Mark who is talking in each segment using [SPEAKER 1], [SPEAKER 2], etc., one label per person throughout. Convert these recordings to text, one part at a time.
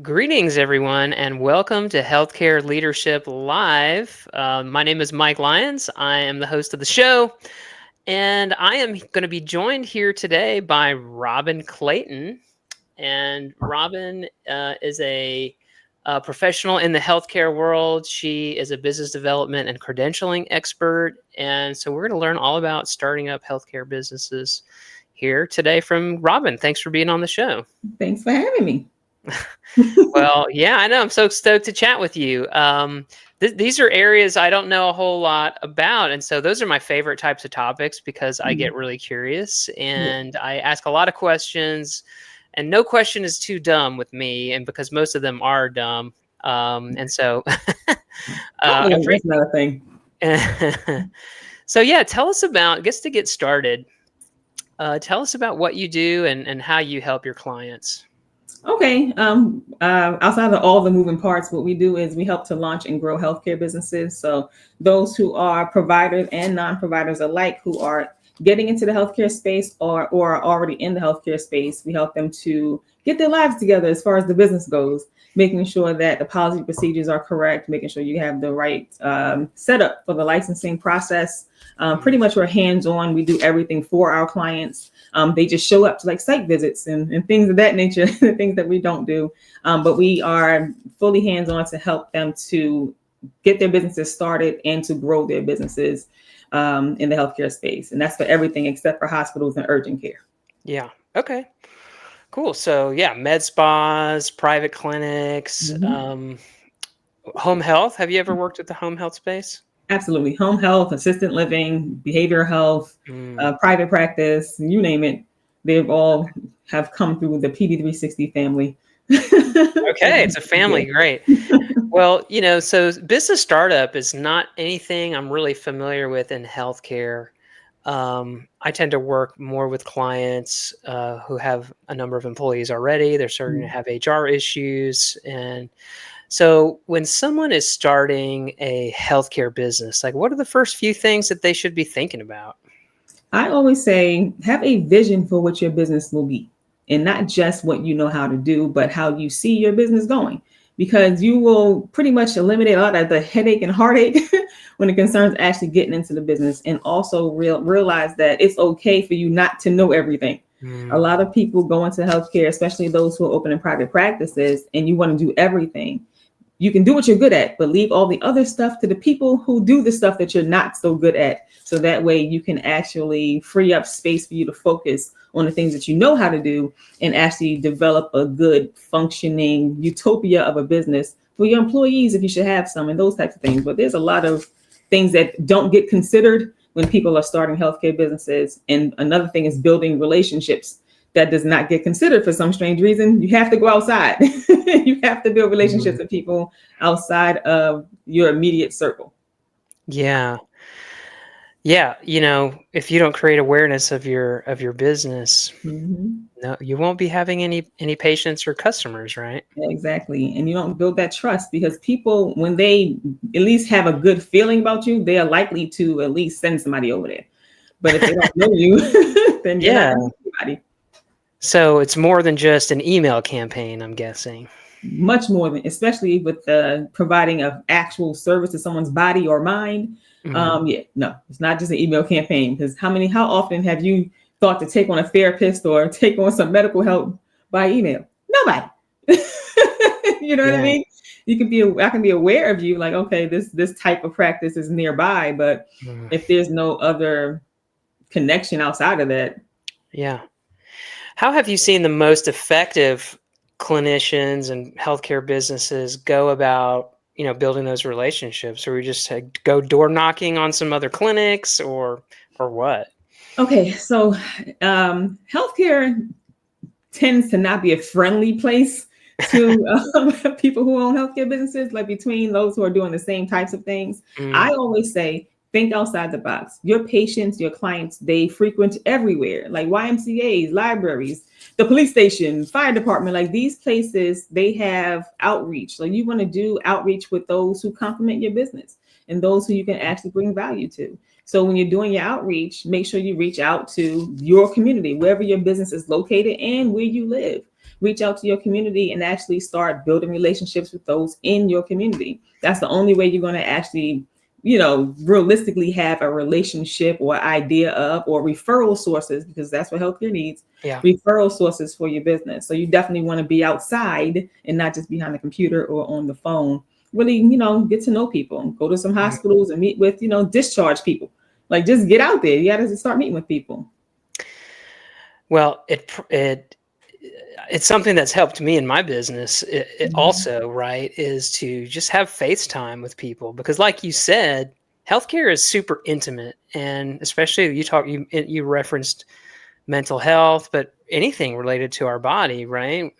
[SPEAKER 1] Greetings, everyone, and welcome to Healthcare Leadership Live. My name is Mike Lyons. I am the host of the show, and I am going to be joined here today by Robin Clayton. And Robin is a professional in the healthcare world. She is a business development and credentialing expert. And so we're going to learn all about starting up healthcare businesses here today from Robin. Thanks for being on the show.
[SPEAKER 2] Thanks for having me.
[SPEAKER 1] Well, yeah, I know. I'm so stoked to chat with you. These are areas I don't know a whole lot about. And so those are my favorite types of topics because I get really curious and I ask a lot of questions, and no question is too dumb with me. And because most of them are dumb. And so,
[SPEAKER 2] That's another thing.
[SPEAKER 1] So yeah, tell us about, just to get started, tell us about what you do and how you help your clients.
[SPEAKER 2] Okay. Outside of all the moving parts, what we do is we help to launch and grow healthcare businesses. So those who are providers and non-providers alike who are getting into the healthcare space or are already in the healthcare space, we help them to get their lives together as far as the business goes, making sure that the policy procedures are correct, making sure you have the right setup for the licensing process. Pretty much we're hands-on. We do everything for our clients. They just show up to like site visits and things of that nature, things that we don't do. But we are fully hands-on to help them to get their businesses started and to grow their businesses in the healthcare space. And that's for everything except for hospitals and urgent care.
[SPEAKER 1] Yeah. Okay. Cool. So yeah, med spas, private clinics, home health. Have you ever worked with the home health space?
[SPEAKER 2] Absolutely. Home health, assisted living, behavioral health, private practice, you name it. They've all have come through the PD360 family.
[SPEAKER 1] Okay. It's a family. Great. Well, so business startup is not anything I'm really familiar with in healthcare. I tend to work more with clients who have a number of employees already. They're starting to have HR issues. And so when someone is starting a healthcare business, like what are the first few things that they should be thinking about?
[SPEAKER 2] I always say have a vision for what your business will be, and not just what you know how to do, but how you see your business going, because you will pretty much eliminate a lot of the headache and heartache when it concerns actually getting into the business, and also realize that it's okay for you not to know everything. A lot of people go into healthcare, especially those who are opening private practices, and you want to do everything. You can do what you're good at, but leave all the other stuff to the people who do the stuff that you're not so good at. So that way you can actually free up space for you to focus on the things that you know how to do and actually develop a good functioning utopia of a business for your employees, if you should have some, and those types of things. But there's a lot of things that don't get considered when people are starting healthcare businesses. And another thing is building relationships. That does not get considered for some strange reason. You have to go outside. You have to build relationships with people outside of your immediate circle.
[SPEAKER 1] Yeah. Yeah. If you don't create awareness of your business, no, you won't be having any patients or customers, right?
[SPEAKER 2] Exactly. And you don't build that trust, because people, when they at least have a good feeling about you, they are likely to at least send somebody over there. But if they don't know you, then you're not anybody.
[SPEAKER 1] So it's more than just an email campaign, I'm guessing.
[SPEAKER 2] Much more than, especially with providing an actual service to someone's body or mind. No, it's not just an email campaign, because how often have you thought to take on a therapist or take on some medical help by email? Nobody. You know what I mean? I can be aware of you, like, okay, this type of practice is nearby, but if there's no other connection outside of that.
[SPEAKER 1] Yeah. How have you seen the most effective clinicians and healthcare businesses go about, building those relationships? Or we just go door knocking on some other clinics or what?
[SPEAKER 2] Okay, so healthcare tends to not be a friendly place to people who own healthcare businesses, like between those who are doing the same types of things. I always say, think outside the box. Your patients, your clients, they frequent everywhere, like YMCAs, libraries, the police station, fire department. Like these places, they have outreach. So you want to do outreach with those who complement your business and those who you can actually bring value to. So when you're doing your outreach, make sure you reach out to your community, wherever your business is located and where you live. reach out to your community and actually start building relationships with those in your community. That's the only way you're going to actually, realistically have a relationship or idea of, or referral sources, because that's what healthcare needs.
[SPEAKER 1] Yeah.
[SPEAKER 2] Referral sources for your business. So you definitely want to be outside and not just behind the computer or on the phone. Really, get to know people. Go to some hospitals and meet with, discharged people. Like, just get out there. You got to start meeting with people.
[SPEAKER 1] Well, it's something that's helped me in my business. It also, right, is to just have FaceTime with people, because, like you said, healthcare is super intimate, and especially you referenced mental health, but anything related to our body, right?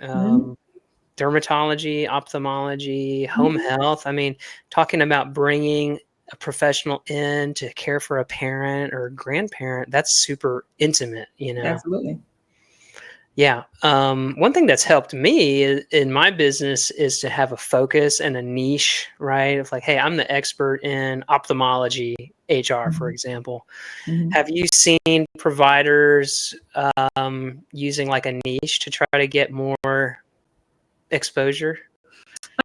[SPEAKER 1] Dermatology, ophthalmology, home health. I mean, talking about bringing a professional in to care for a parent or a grandparent, that's super intimate,
[SPEAKER 2] Absolutely.
[SPEAKER 1] Yeah. One thing that's helped me in my business is to have a focus and a niche, right? It's like, hey, I'm the expert in ophthalmology, HR, for example. Have you seen providers using like a niche to try to get more exposure?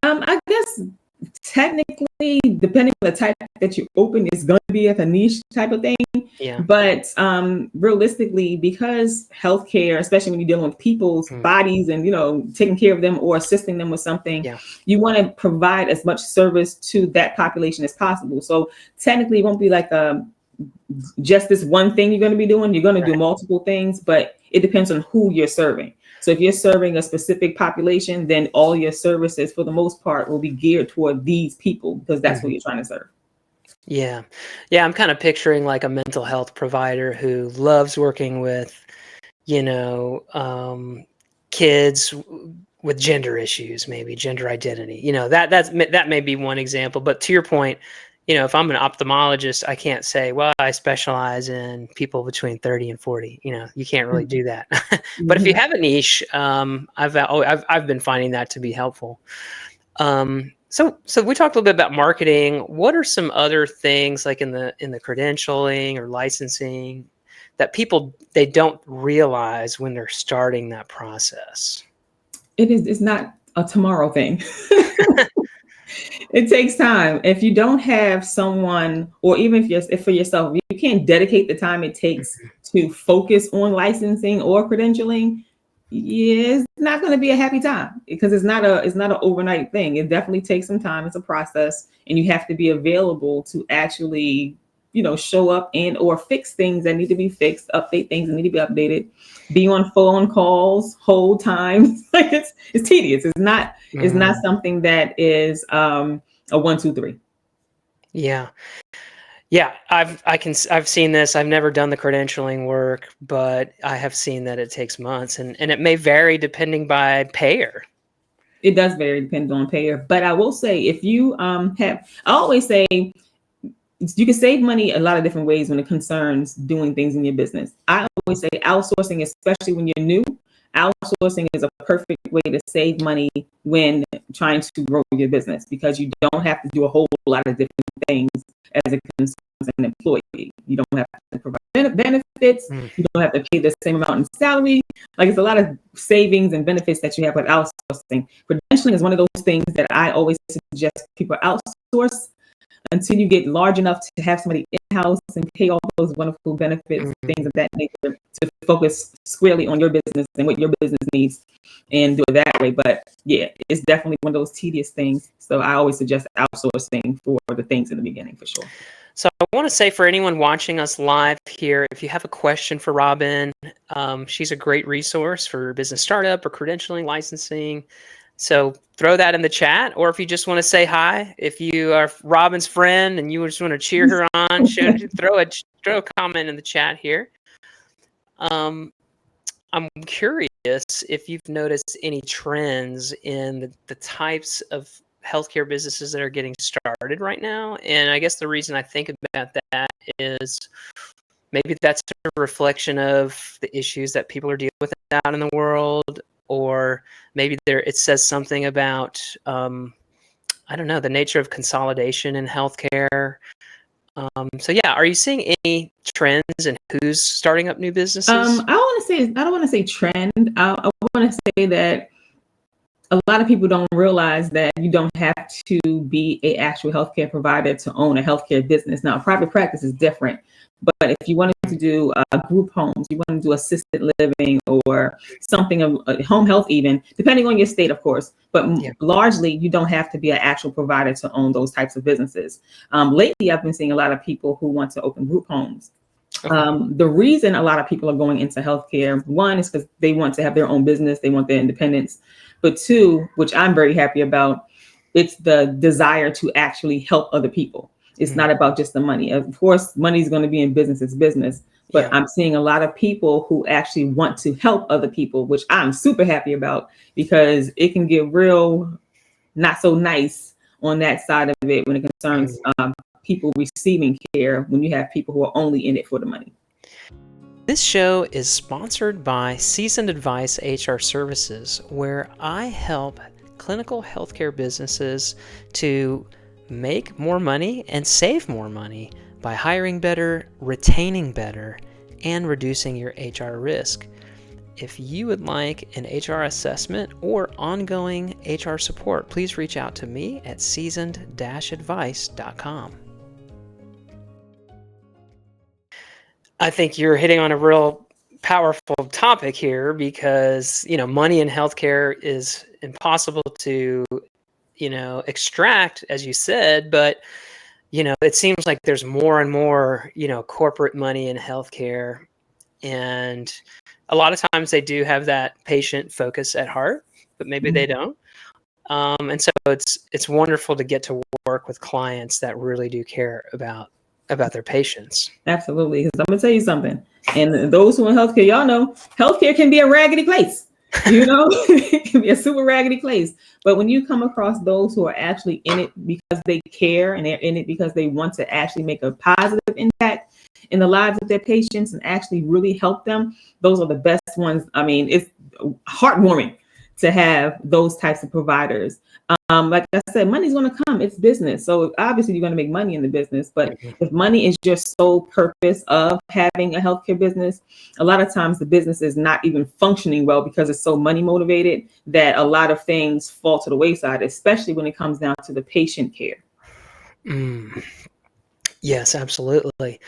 [SPEAKER 2] I guess technically, depending on the type that you open, it's going to be like a niche type of thing.
[SPEAKER 1] Yeah.
[SPEAKER 2] But realistically, because healthcare, especially when you're dealing with people's bodies and taking care of them or assisting them with something, you want to provide as much service to that population as possible. So technically, it won't be like just this one thing you're going to be doing. You're going to do multiple things, but it depends on who you're serving. So if you're serving a specific population, then all your services, for the most part, will be geared toward these people, because that's who you're trying to serve.
[SPEAKER 1] Yeah. Yeah. I'm kind of picturing like a mental health provider who loves working with, kids with gender issues, maybe gender identity, that may be one example. But to your point, if I'm an ophthalmologist, I can't say, well, I specialize in people between 30 and 40. You can't really do that. But if you have a niche, I've been finding that to be helpful. So we talked a little bit about marketing. What are some other things, like in the credentialing or licensing, that they don't realize when they're starting that process?
[SPEAKER 2] It's not a tomorrow thing. It takes time. If you don't have someone, or even if for yourself, you can't dedicate the time it takes to focus on licensing or credentialing, it's not going to be a happy time, because it's not an overnight thing. It definitely takes some time. It's a process, and you have to be available to actually, show up and or fix things that need to be fixed, update things that need to be updated, be on phone calls, hold times. Like, it's tedious. It's not something that is a 1, 2, 3.
[SPEAKER 1] Yeah. Yeah, I've seen this. I've never done the credentialing work, but I have seen that it takes months, and it may vary depending by payer.
[SPEAKER 2] It does vary depending on payer. But I will say, if you I always say, you can save money a lot of different ways when it concerns doing things in your business. I always say outsourcing, especially when you're new. Outsourcing is a perfect way to save money when trying to grow your business, because you don't have to do a whole lot of different things as it concerns an employee. You don't have to provide benefits. You don't have to pay the same amount in salary. Like, it's a lot of savings and benefits that you have with outsourcing. Credentialing is one of those things that I always suggest people outsource until you get large enough to have somebody in-house and pay all those wonderful benefits, things of that nature, to focus squarely on your business and what your business needs, and do it that way. But yeah, it's definitely one of those tedious things. So I always suggest outsourcing for the things in the beginning, for sure.
[SPEAKER 1] So I want to say, for anyone watching us live here, if you have a question for Robin, she's a great resource for business startup or credentialing, licensing. So throw that in the chat, or if you just want to say hi, if you are Robin's friend and you just want to cheer her on, throw a comment in the chat here. I'm curious if you've noticed any trends in the types of healthcare businesses that are getting started right now. And I guess the reason I think about that is maybe that's a reflection of the issues that people are dealing with out in the world, or maybe it says something about I don't know, the nature of consolidation in healthcare. So yeah, are you seeing any trends in who's starting up new businesses?
[SPEAKER 2] I don't want to say trend. I want to say that a lot of people don't realize that you don't have to be a actual healthcare provider to own a healthcare business. Now, private practice is different, but if you wanted to do group homes, you want to do assisted living or something of home health, even depending on your state, of course. But
[SPEAKER 1] Yeah.
[SPEAKER 2] largely, you don't have to be an actual provider to own those types of businesses. Lately, I've been seeing a lot of people who want to open group homes.
[SPEAKER 1] Okay.
[SPEAKER 2] The reason a lot of people are going into healthcare, one is because they want to have their own business, they want their independence. But two, which I'm very happy about, it's the desire to actually help other people. It's not about just the money. Of course, money is going to be in business, it's business. But
[SPEAKER 1] Yeah.
[SPEAKER 2] I'm seeing a lot of people who actually want to help other people, which I'm super happy about because it can get real not so nice on that side of it when it concerns people receiving care when you have people who are only in it for the money.
[SPEAKER 1] This show is sponsored by Seasoned Advice HR Services, where I help clinical healthcare businesses to make more money and save more money by hiring better, retaining better, and reducing your HR risk. If you would like an HR assessment or ongoing HR support, please reach out to me at seasoned-advice.com. I think you're hitting on a real powerful topic here because, money in healthcare is impossible to, extract, as you said, but, it seems like there's more and more, corporate money in healthcare. And a lot of times they do have that patient focus at heart, but maybe they don't. And so it's wonderful to get to work with clients that really do care about their patients.
[SPEAKER 2] Absolutely. Because I'm going to tell you something. And those who are in healthcare, y'all know healthcare can be a raggedy place. It can be a super raggedy place. But when you come across those who are actually in it because they care and they're in it because they want to actually make a positive impact in the lives of their patients and actually really help them, those are the best ones. I mean, it's heartwarming to have those types of providers. Like I said, money's going to come. It's business. So obviously you're going to make money in the business. But if money is your sole purpose of having a healthcare business, a lot of times the business is not even functioning well because it's so money motivated that a lot of things fall to the wayside, especially when it comes down to the patient care.
[SPEAKER 1] Yes, absolutely.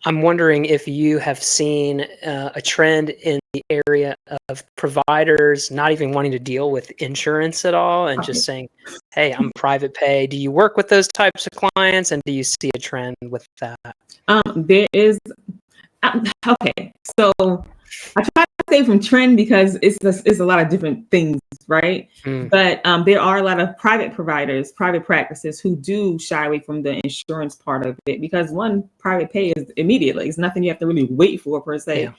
[SPEAKER 1] I'm wondering if you have seen a trend in the area of providers not even wanting to deal with insurance at all and just saying, hey, I'm private pay. Do you work with those types of clients? And do you see a trend with that?
[SPEAKER 2] There is, okay. So I try to stay from trend because it's a lot of different things, right? But there are a lot of private providers, private practices who do shy away from the insurance part of it because one, private pay is immediately. It's nothing you have to really wait for per se.
[SPEAKER 1] Yeah.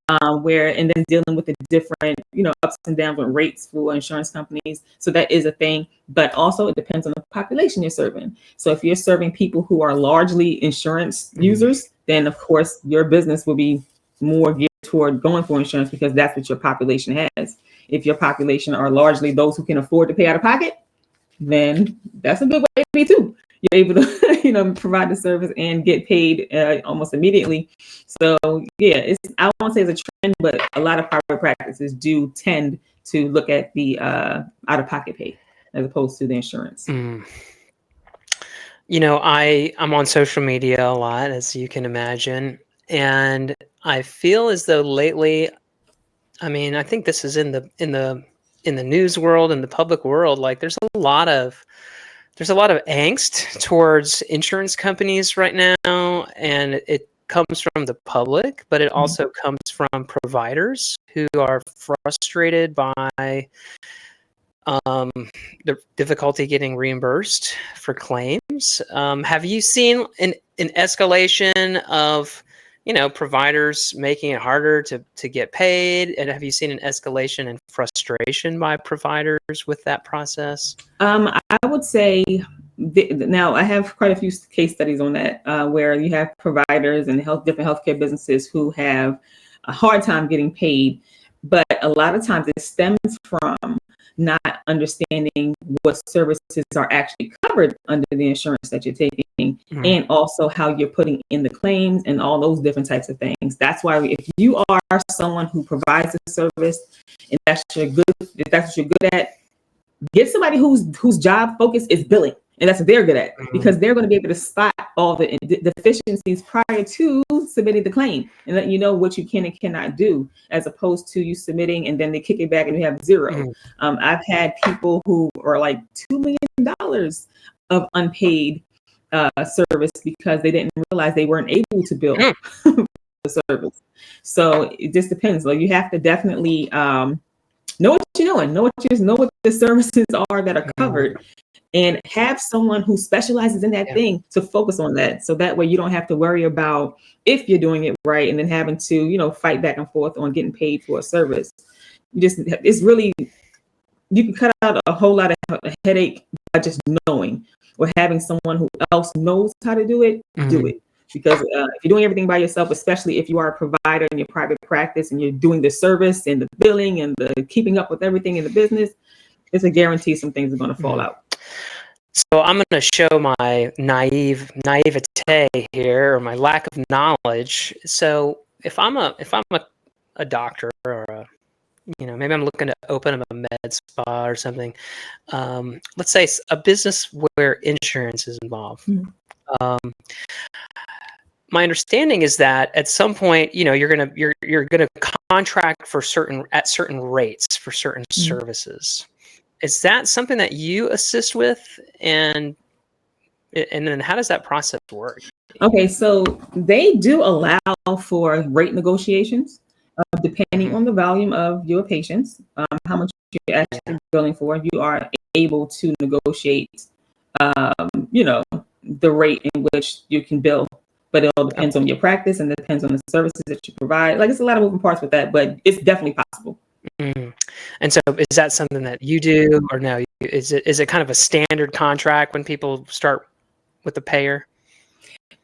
[SPEAKER 2] And then dealing with the different, ups and downs with rates for insurance companies. So that is a thing, but also it depends on the population you're serving. So if you're serving people who are largely insurance users, then of course your business will be more geared toward going for insurance because that's what your population has. If your population are largely those who can afford to pay out of pocket, then that's a good way to be too. You're able to, provide the service and get paid almost immediately. So yeah, I won't say it's a trend, but a lot of private practices do tend to look at the out-of-pocket pay as opposed to the insurance.
[SPEAKER 1] I'm on social media a lot, as you can imagine, and I feel as though lately, I think this is in the news world and the public world, like there's a lot of angst towards insurance companies right now, and it comes from the public, but it also comes from providers who are frustrated by the difficulty getting reimbursed for claims. Have you seen an escalation of providers making it harder to get paid, and have you seen an escalation in frustration by providers with that process?
[SPEAKER 2] I would say now I have quite a few case studies on that where you have providers and different healthcare businesses who have a hard time getting paid, but a lot of times it stems from not understanding what services are actually covered under the insurance that you're taking, and also how you're putting in the claims and all those different types of things. That's why if you are someone who provides a service and that's what you're good at, get somebody whose job focus is billing, and that's what they're good at, because they're going to be able to spot all the deficiencies prior to submitting the claim and let you know what you can and cannot do, as opposed to you submitting and then they kick it back and you have zero. I've had people who are like $2 million of unpaid service because they didn't realize they weren't able to bill the service. So it just depends. Like, you have to definitely know what you're doing, know what the services are that are covered, and have someone who specializes in that thing to focus on that. So that way you don't have to worry about if you're doing it right and then having to, fight back and forth on getting paid for a service. It's really, you can cut out a whole lot of headache by just knowing, or having someone who else knows how to do it, do it. Because if you're doing everything by yourself, especially if you are a provider in your private practice and you're doing the service and the billing and the keeping up with everything in the business, it's a guarantee some things are going to fall out.
[SPEAKER 1] So I'm going to show my naivete here, or my lack of knowledge. So if I'm a doctor, or maybe I'm looking to open up a med spa or something. Let's say a business where insurance is involved. My understanding is that at some point, you're gonna contract for certain rates for certain services. Is that something that you assist with, and then how does that process work?
[SPEAKER 2] Okay, so they do allow for rate negotiations, depending on the volume of your patients, how much you're actually billing for. You are able to negotiate, the rate in which you can bill. But it all depends on your practice and depends on the services that you provide. Like, it's a lot of moving parts with that, but it's definitely possible.
[SPEAKER 1] And so is that something that you do, or no? Is it kind of a standard contract when people start with the payer?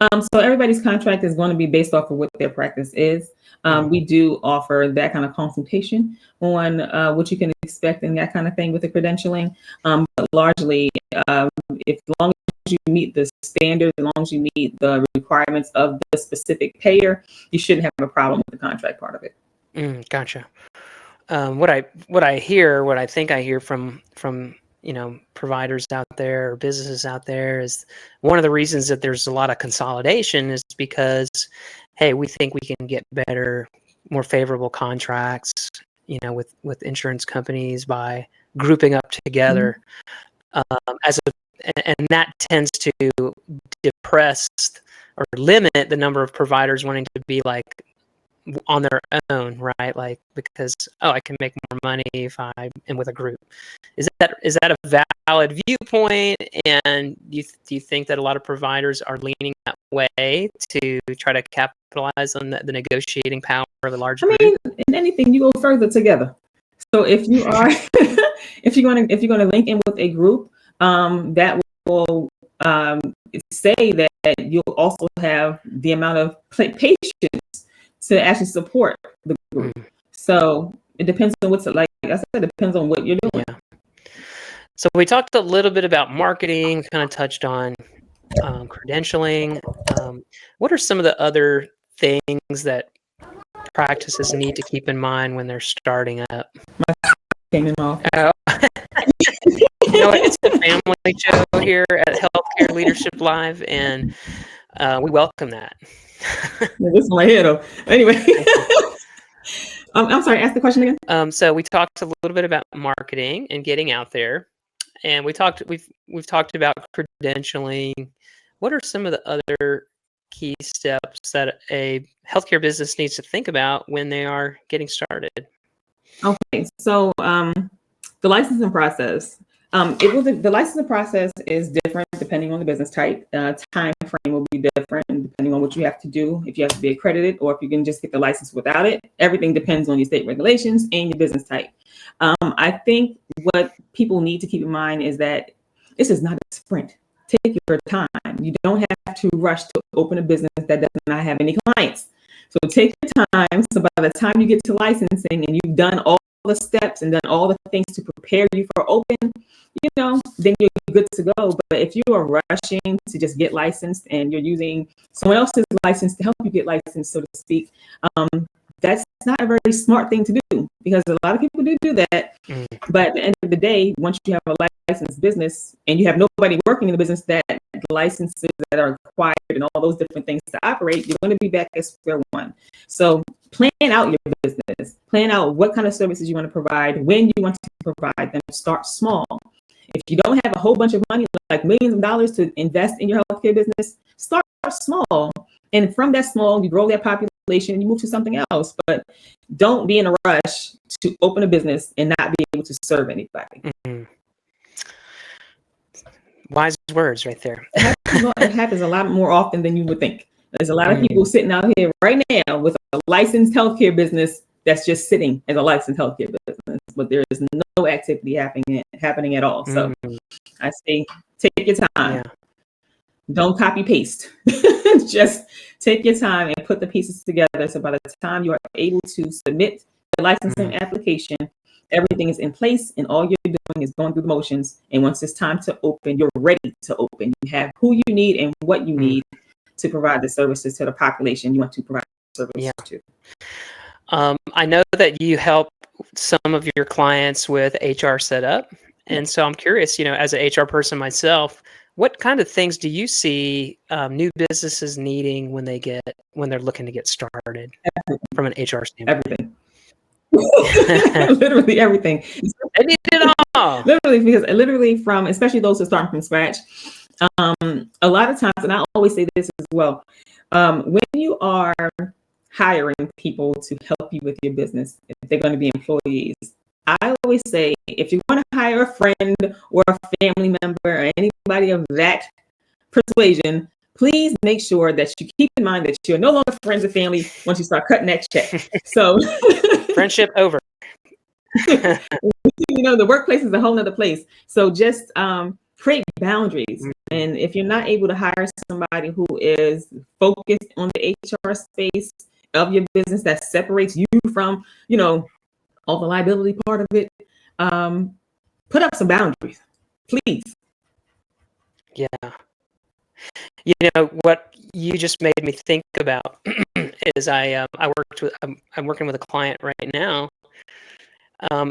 [SPEAKER 2] So everybody's contract is going to be based off of what their practice is. We do offer that kind of consultation on what you can expect and that kind of thing with the credentialing. But largely, as long as you meet the standards, as long as you meet the requirements of the specific payer, you shouldn't have a problem with the contract part of it.
[SPEAKER 1] Gotcha. What I think I hear from providers out there or businesses out there is one of the reasons that there's a lot of consolidation is because, hey, we think we can get better, more favorable contracts, with insurance companies by grouping up together, and that tends to depress or limit the number of providers wanting to be like on their own, right? Like, because I can make more money if I am with a group. Is that a valid viewpoint? And do you think that a lot of providers are leaning that way to try to capitalize on the negotiating power of a large group?
[SPEAKER 2] In anything, you go further together. So if you are, if you're going to link in with a group, that will say that you'll also have the amount of patients to actually support the group. So it depends on what's like I said, it depends on what you're doing.
[SPEAKER 1] Yeah. So we talked a little bit about marketing, kind of touched on credentialing. What are some of the other things that practices need to keep in mind when they're starting up? Oh. It's a family show here at Healthcare Leadership Live, and we welcome that.
[SPEAKER 2] This is my head though. Anyway. I'm sorry, ask the question again.
[SPEAKER 1] So we talked a little bit about marketing and getting out there, and we've talked about credentialing. What are some of the other key steps that a healthcare business needs to think about when they are getting started?
[SPEAKER 2] Okay, so the licensing process. The licensing process is different depending on the business type. Time frame will be different depending on what you have to do. If you have to be accredited or if you can just get the license without it. Everything depends on your state regulations and your business type. I think what people need to keep in mind is that this is not a sprint. Take your time. You don't have to rush to open a business that does not have any clients. So take your time. So by the time you get to licensing and you've done all the steps and done all the things to prepare you for open, then you're good to go. But if you are rushing to just get licensed and you're using someone else's license to help you get licensed, so to speak, that's not a very smart thing to do, because a lot of people do that. But at the end of the day, once you have a licensed business and you have nobody working in the business, that licenses that are required and all those different things to operate, you're going to be back at square one. So plan out your business, plan out what kind of services you want to provide, when you want to provide them. Start small. If you don't have a whole bunch of money, like millions of dollars to invest in your healthcare business, start small. And from that small, you grow that population and you move to something else. But don't be in a rush to open a business and not be able to serve anybody.
[SPEAKER 1] Wise words right there.
[SPEAKER 2] It happens a lot more often than you would think. There's a lot of people sitting out here right now with a licensed healthcare business that's just sitting as a licensed healthcare business, but there is no activity happening at all. So I say, take your time.
[SPEAKER 1] Yeah.
[SPEAKER 2] Don't copy paste. Just take your time and put the pieces together. So by the time you are able to submit the licensing application, everything is in place and all you're doing is going through the motions. And once it's time to open, you're ready to open. You have who you need and what you need to provide the services to the population you want to provide services to.
[SPEAKER 1] I know that you help some of your clients with HR setup. And so I'm curious, as an HR person myself, what kind of things do you see new businesses needing when they're looking to get started from an HR standpoint?
[SPEAKER 2] Everything. Literally everything.
[SPEAKER 1] They need it all.
[SPEAKER 2] Literally from, especially those who start from scratch. A lot of times, and I always say this as well, when you are hiring people to help you with your business, if they're going to be employees, I always say, if you want to hire a friend or a family member or anybody of that persuasion, please make sure that you keep in mind that you're no longer friends or family once you start cutting that check. So
[SPEAKER 1] friendship over.
[SPEAKER 2] The workplace is a whole nother place. So just create boundaries. And if you're not able to hire somebody who is focused on the HR space of your business that separates you from, all the liability part of it, put up some boundaries, please.
[SPEAKER 1] Yeah. What you just made me think about is I'm working with a client right now.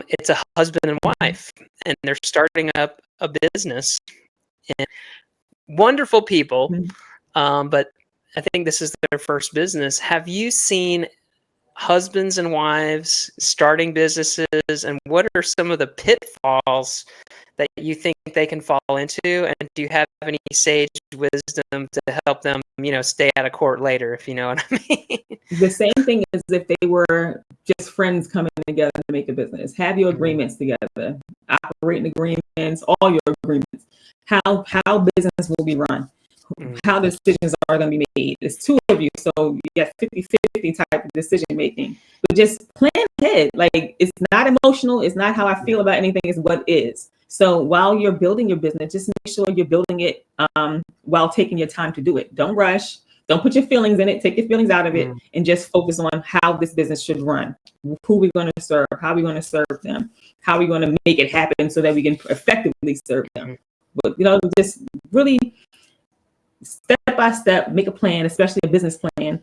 [SPEAKER 1] It's a husband and wife, and they're starting up a business. And wonderful people, but I think this is their first business. Have you seen husbands and wives starting businesses, and what are some of the pitfalls that you think they can fall into? And do you have any sage wisdom to help them, stay out of court later, if you know what I mean?
[SPEAKER 2] The same thing as if they were just friends coming together to make a business. Have your agreements together, operating agreements, all your agreements, how business will be run, how decisions are going to be made. It's two of you, so you get 50-50 type of decision making. But just plan ahead. Like, it's not emotional. It's not how I feel about anything. It's what is. So while you're building your business, just make sure you're building it while taking your time to do it. Don't rush. Don't put your feelings in it. Take your feelings out of it and just focus on how this business should run. Who we're going to serve, how we're going to serve them, how we're going to make it happen so that we can effectively serve them. But, just really step by step, make a plan, especially a business plan,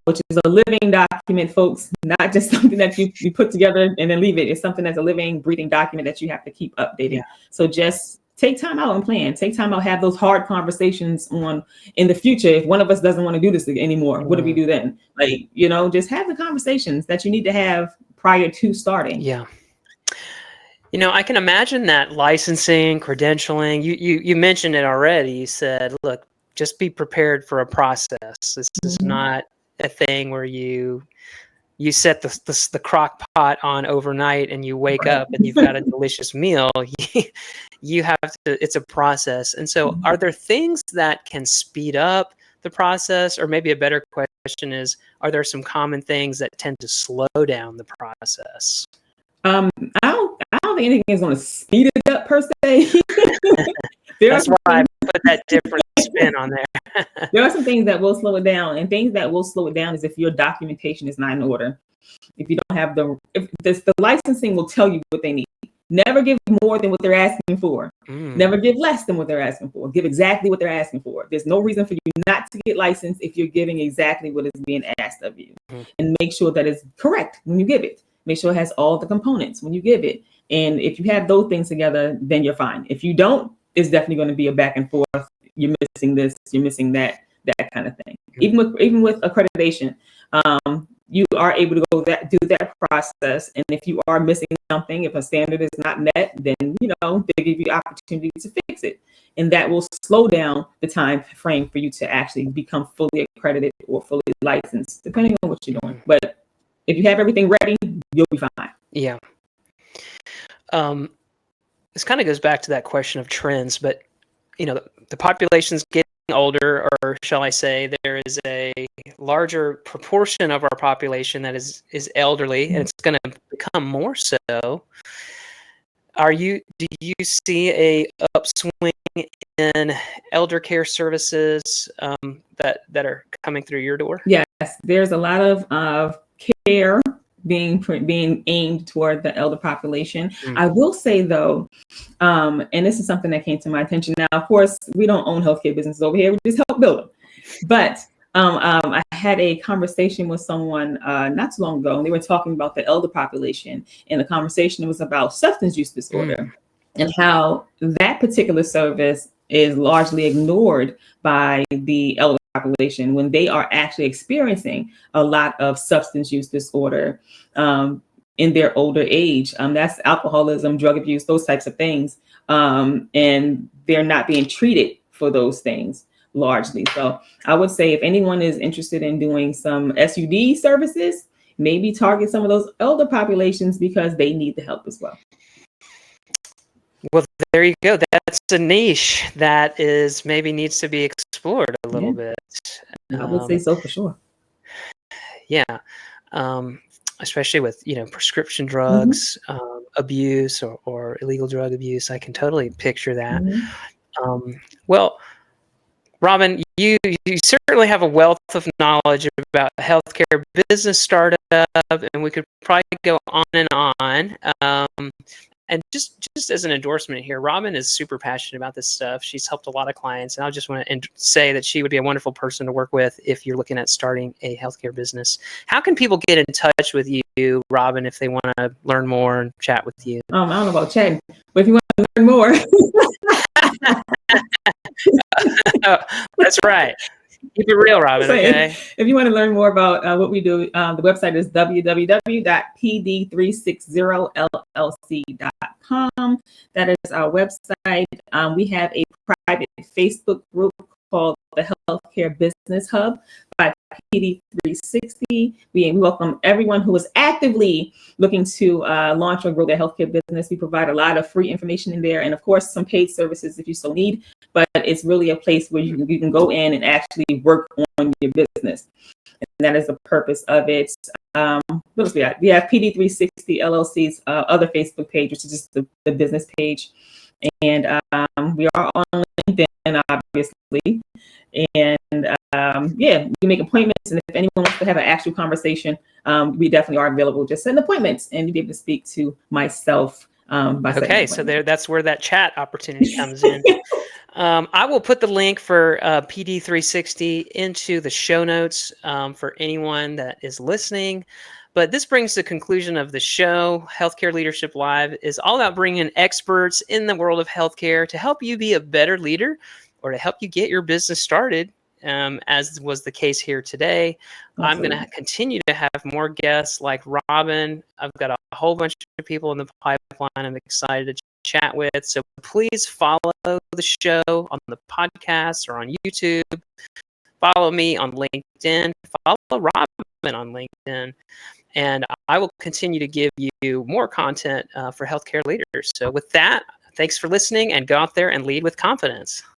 [SPEAKER 2] which is a living document, folks, not just something that you put together and then leave it. It's something that's a living, breathing document that you have to keep updating. Yeah. So just take time out and plan. Take time out, have those hard conversations in the future. If one of us doesn't want to do this anymore, what do we do then? Like, just have the conversations that you need to have prior to starting.
[SPEAKER 1] Yeah. I can imagine that licensing, credentialing, you mentioned it already. You said, look, just be prepared for a process. This is not a thing where you set the crock pot on overnight and you wake up and you've got a delicious meal. You have to, it's a process. And so are there things that can speed up the process? Or maybe a better question is, are there some common things that tend to slow down the process?
[SPEAKER 2] I don't think anything is going to speed it up per se.
[SPEAKER 1] That's why I put that difference spin on there.
[SPEAKER 2] There are some things that will slow it down, and things that will slow it down is if your documentation is not in order. If you don't have the licensing will tell you what they need. Never give more than what they're asking for. Never give less than what they're asking for. Give exactly what they're asking for. There's no reason for you not to get licensed if you're giving exactly what is being asked of you. And make sure that it's correct when you give it. Make sure it has all the components when you give it. And if you have those things together, then you're fine. If you don't, it's definitely going to be a back and forth. You're missing this, you're missing that kind of thing. Even with accreditation, you are able to do that process. And if you are missing something, if a standard is not met, then they give you opportunity to fix it, and that will slow down the time frame for you to actually become fully accredited or fully licensed, depending on what you're doing. But if you have everything ready, you'll be fine.
[SPEAKER 1] Yeah. This kind of goes back to that question of trends, but the population's getting older, or shall I say, there is a larger proportion of our population that is elderly, and it's going to become more so. Do you see a upswing in elder care services that are coming through your door?
[SPEAKER 2] Yes, there's a lot of care being aimed toward the elder population. I will say though, and this is something that came to my attention. Now, of course, we don't own healthcare businesses over here; we just help build them. But I had a conversation with someone not too long ago, and they were talking about the elder population, and the conversation was about substance use disorder and how that particular service is largely ignored by the elder population when they are actually experiencing a lot of substance use disorder in their older age. That's alcoholism, drug abuse, those types of things. And they're not being treated for those things largely. So I would say if anyone is interested in doing some SUD services, maybe target some of those elder populations because they need the help as well.
[SPEAKER 1] Well, there you go. That's a niche that maybe needs to be explored a little bit.
[SPEAKER 2] I would say so for sure.
[SPEAKER 1] Yeah. Especially with, prescription drugs, abuse or illegal drug abuse. I can totally picture that. Well, Robin, you certainly have a wealth of knowledge about healthcare business startup, and we could probably go on and on. And just as an endorsement here, Robin is super passionate about this stuff. She's helped a lot of clients, and I just want to say that she would be a wonderful person to work with if you're looking at starting a healthcare business. How can people get in touch with you, Robin, if they want to learn more and chat with you?
[SPEAKER 2] I don't know about chatting, but if you want to learn more.
[SPEAKER 1] That's right. Keep it real, Robin. Okay.
[SPEAKER 2] If you want to learn more about what we do, the website is www.pd360llc.com. That is our website. We have a private Facebook group called the Healthcare Business Hub by PD360. We welcome everyone who is actively looking to launch or grow their healthcare business. We provide a lot of free information in there, and of course, some paid services if you so need. But it's really a place where you can go in and actually work on your business, and that is the purpose of it. What else we have? We have PD360 LLC's other Facebook page, which is just the business page, and we are on LinkedIn, obviously. And we make appointments, and if anyone wants to have an actual conversation, we definitely are available. Just set an appointment, and you'll be able to speak to myself.
[SPEAKER 1] Okay, so that's where that chat opportunity comes in. I will put the link for PD360 into the show notes for anyone that is listening. But this brings the conclusion of the show. Healthcare Leadership Live is all about bringing experts in the world of healthcare to help you be a better leader or to help you get your business started, as was the case here today. Absolutely. I'm going to continue to have more guests like Robin. I've got a whole bunch of people in the pipeline I'm excited to chat with. So please follow the show on the podcast or on YouTube. Follow me on LinkedIn. Follow Robin on LinkedIn. And I will continue to give you more content for healthcare leaders. So with that, thanks for listening, and go out there and lead with confidence.